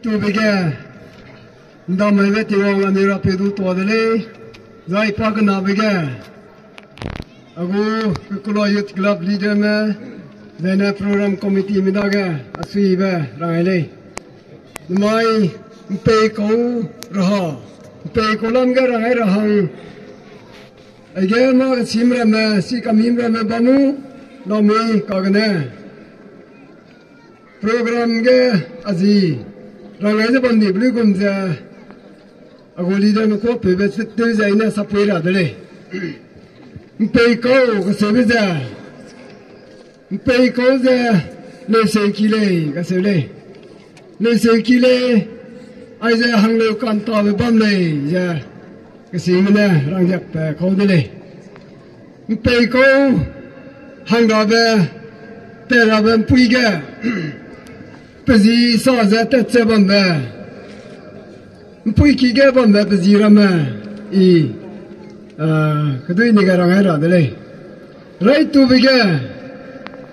Tu bega, ndam me ti wong ani ra pedu to dele, zai pak na bega. Agu kulo youth club leader me, zena program committee me daga, asui ba rangai mai pe ko raha, pe ko lam ga rangai rahang. Again ma simra me si kamimra me bamu, no me kagane. Program ge azi. Rangai ban ni bli gun ja agoli da no ko pe be te ja ina sa pe ra dele pe ko ko se be ja pe ko ja le se kile ka se le se kile ai ja hang le kan ta be bam le ja ka si na rang ja pe ko dele pe ko hang da be te ra ben pui ga Pezi sa za ta tse bamba. Mpui ki ga bamba pezi rama I kadui ni ga rangai ra dele. Rai tu biga.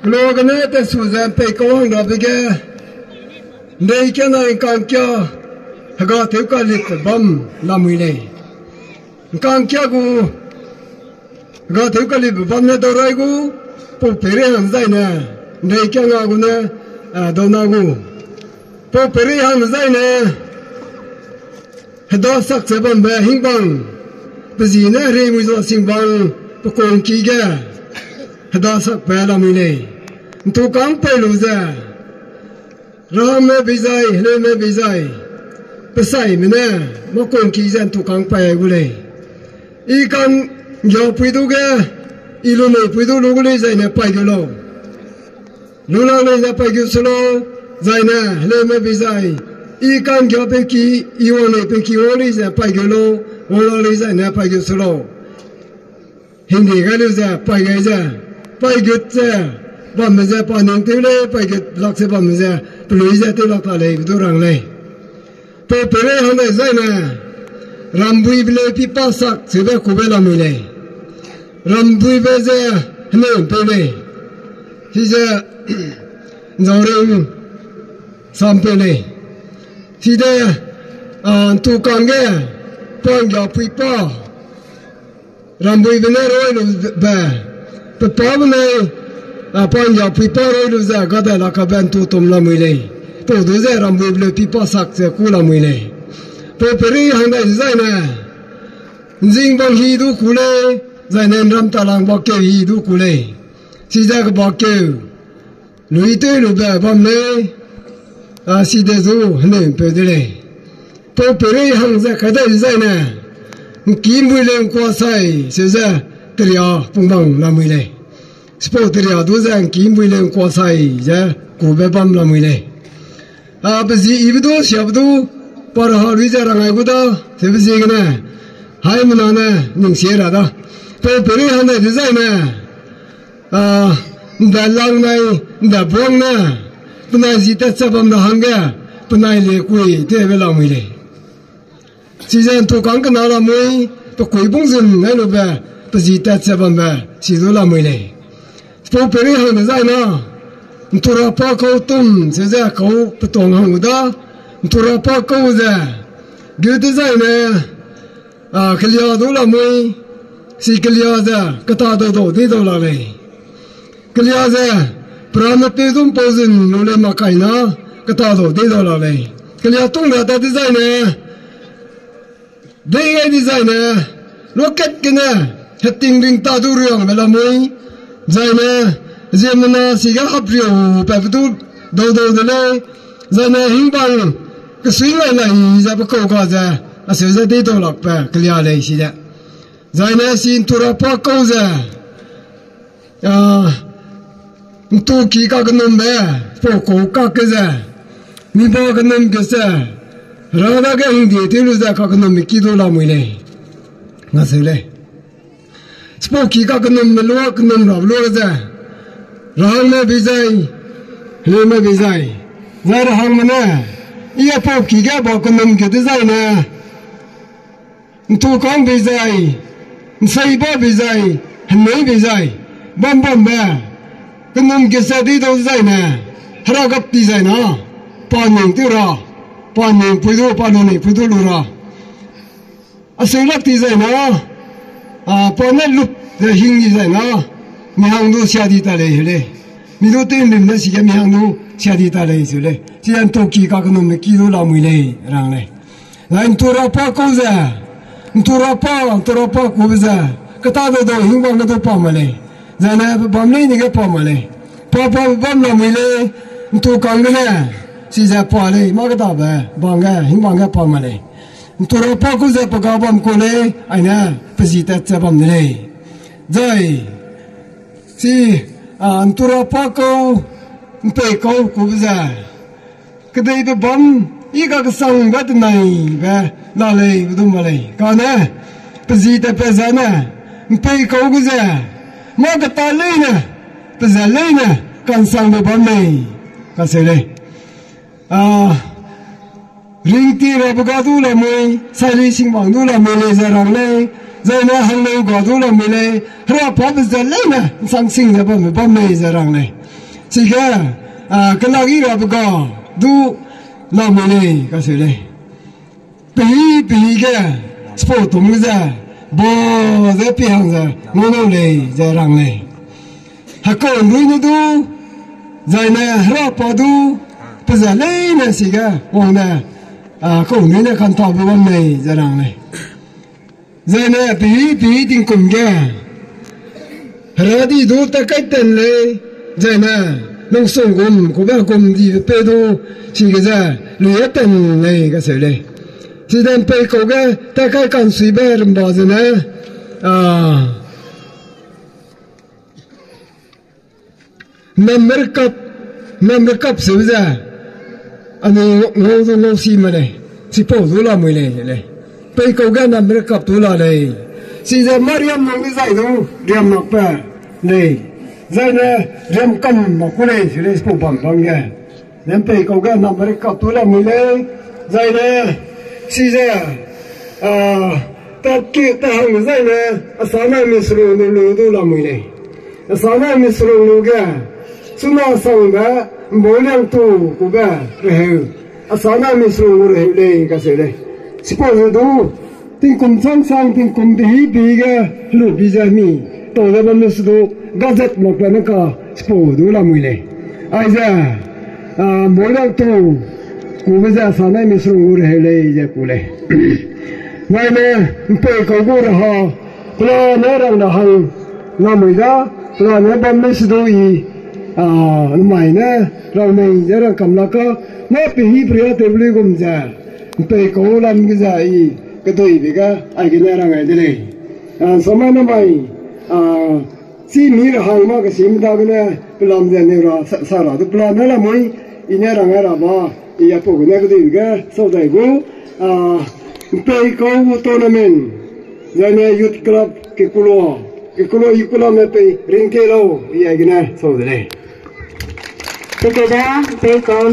Klo ga na ta su za pe ko wang ra biga. Nei ka na kan kya haga te ka lit bam la mui le. Kan kya gu haga te ka lit bam na do rai gu po pere han zai na. Nei ka nga gu na donagu po peri han zaine hada sak seban ba hingbang pezina re mu zo singbang po kon ki ga hada sak ba la mi le to kang pe lu za ram me bizai le me bizai pesai me na mo kon ki zan to kang pe gu le I kan yo pui du ga I lu me pui du lu gu le zaine pai gu lo Lula le ja pai solo zaina le me bizai I kan gyo pe ki I wole pe ki wole ja pai lo wolo le ja na pai solo hindi ga le ja pai ga ja pai gut ja ba me ja pa ning te le pai gut lak se ba me ja plu ja te lak le du rang le pe pere ha le zaina rambui ble pi pa sak se be ku be la me le rambui be ja ne pe le si ja Zoreng sampele sida tu kange pon ya pipa rambui benero no ba papa bene pon ya pipa ro za gada la ka ben tu tum la muile to do za rambui ble pipa sak se ku la muile to peri handa zaina jing bang hi du kule zainen ram talang ba ke hi du kule sida ka ba ke Lui te lu ba bam le si de zo ne pe de le po pere hang za ka da za na ki mu le ko sai se za triya pung bang la mu le spo triya do za ki mu le ko sai ja ko be bam la mu le ba zi I bu do sia bu do par ha ri za rang ai bu da se bu zi na hai mu na na ning se ra da po pere hang da za na da lang nai da bong na puna zita sabam na hanga puna le kui te be la mu le si jan to kang ka na la mu to kui bong zin nai lo ba pa zita sabam ba si do la mu le po peri han na zai na to ra pa ko tum se za ko pa tong hang da to ra pa ko za ge de zai na klia do la mu si klia za ka ta do de do la le Klia za pramate dum pozin nole makai na kata do de do la le klia tung da ta design de ga design rocket kena heting ring ta du riang mela moi zaina zemna siga haprio pa du do de le zaina hingbang ka sui lai lai za ba ko ga za ase za de do lak pa klia le si da zaina sin tura pa ko za tu ki ka gnum be po ko ka ke za mi bo gnum ke sa ra da ge hing de te lu za ka gnum mi ki do la mu le nga se le spo ki ka gnum me lo gnum ra lo za ra me bi zai le me bi zai za ra hang me na ia po ki ga bo gnum ke de zai na tu kang bi zai sai bo bi zai me bi zai bam bam ba cái nông kia xe đi đâu dài nè, hara gấp đi dài nè, bao nhiêu tiêu ra, pan ni puidu pan ni puidu lura asulak ti zai na pan na lup de hing ni zai na mi hang du sia di ta le le mi do tin lim na si mi hang du sia di ta le su le si an to ki ka no me ki do la mu le rang le nan tu ra pa ko za tu ra pa ko za ka ta do hing bang na do pa ma le za na bam le ni ke pa ma le pa bam la mu le tu kang le si za pa le ma ka ta ba bang ga hing bang ga pa ma le tu ra pa ko za pa ga bam ko le ai na pa ji ta cha bam le zai si tu ra pa ko pe ko ko za cái đây tôi bấm ý các sang bắt này về là lấy tôi mà lấy còn nè cái gì ta bây giờ nè bây câu cái gì mà cái ta lấy nè bây giờ lấy nè còn sang tôi bấm này cái gì đây riêng ti là bây giờ tôi là mày sai đi sinh bằng tôi là mày lấy giờ rằng lấy giờ nè hàng lấy của tôi là mày lấy ra bỏ bây giờ lấy nè sang sinh là bấm này giờ rằng lấy chỉ cái là cái là bây giờ du làm gì này cái gì đây bị cái sport tung ra bò ra bị hàng ra ngon ngon này ra răng này hạt cồn nuôi nó du rồi nè ra bỏ du bây giờ lấy nè gì cái hoàng nè cồn nuôi nè khăn thọ với con này ra răng này rồi nè bị tiếng cùng cái ra đi du ta cách tên này rồi nè nông sông của bà gồm gì bê đô chỉ cái ra lưới tần này cái sự này chỉ đem bê cầu cái ta cái cần suy bê làm bỏ rồi nè năm mươi cấp xử ra anh ngô xì mà này chỉ bỏ túi là mười này bê cầu cái 50 cấp túi là này chỉ ra Mariam nó cái dạy đâu đem mặc bè này giờ nè rem cầm mà cô này xử lý phụ bằng bằng nghe rem pe câu cái nằm ở cái túi là mười lên giờ nè xí ra ta kia ta hàng giờ nè sáng nay mình sử dụng lúa túi là mười này sáng nay mình sử dụng lúa cái chúng ta sang đó mỗi lần tu của cái rồi sáng nay mình sử dụng rồi đây cái gì đây suppose tu tiếng cùng sang tiếng cùng bị cái lúa bị ra mi tôi đã bắt đầu sử gadget một cái nó có sport đủ là mười này ai ra mỗi lần tu cũng bây giờ sáng nay mình sử dụng rồi đây giờ cũng này ngày này tôi có mua rồi họ là nó rằng là hàng năm mới ra là nó bấm mấy số ý mày nè rồi mình giờ là cầm lá có nó bị hi bria table cũng ra tôi có làm cái gì cái tôi bị cái ai cái này là ngày đây sao mà nó mày si mi ra hang ma cái sim da cái plan ra này ra sa ra cái plan là mấy inya ra ngay ra ba iya po cái cái sau đây go tôi có tournament giờ này youth club cái kulo ikula me pe ring ke lo iya cái này sau đây cái đó tôi có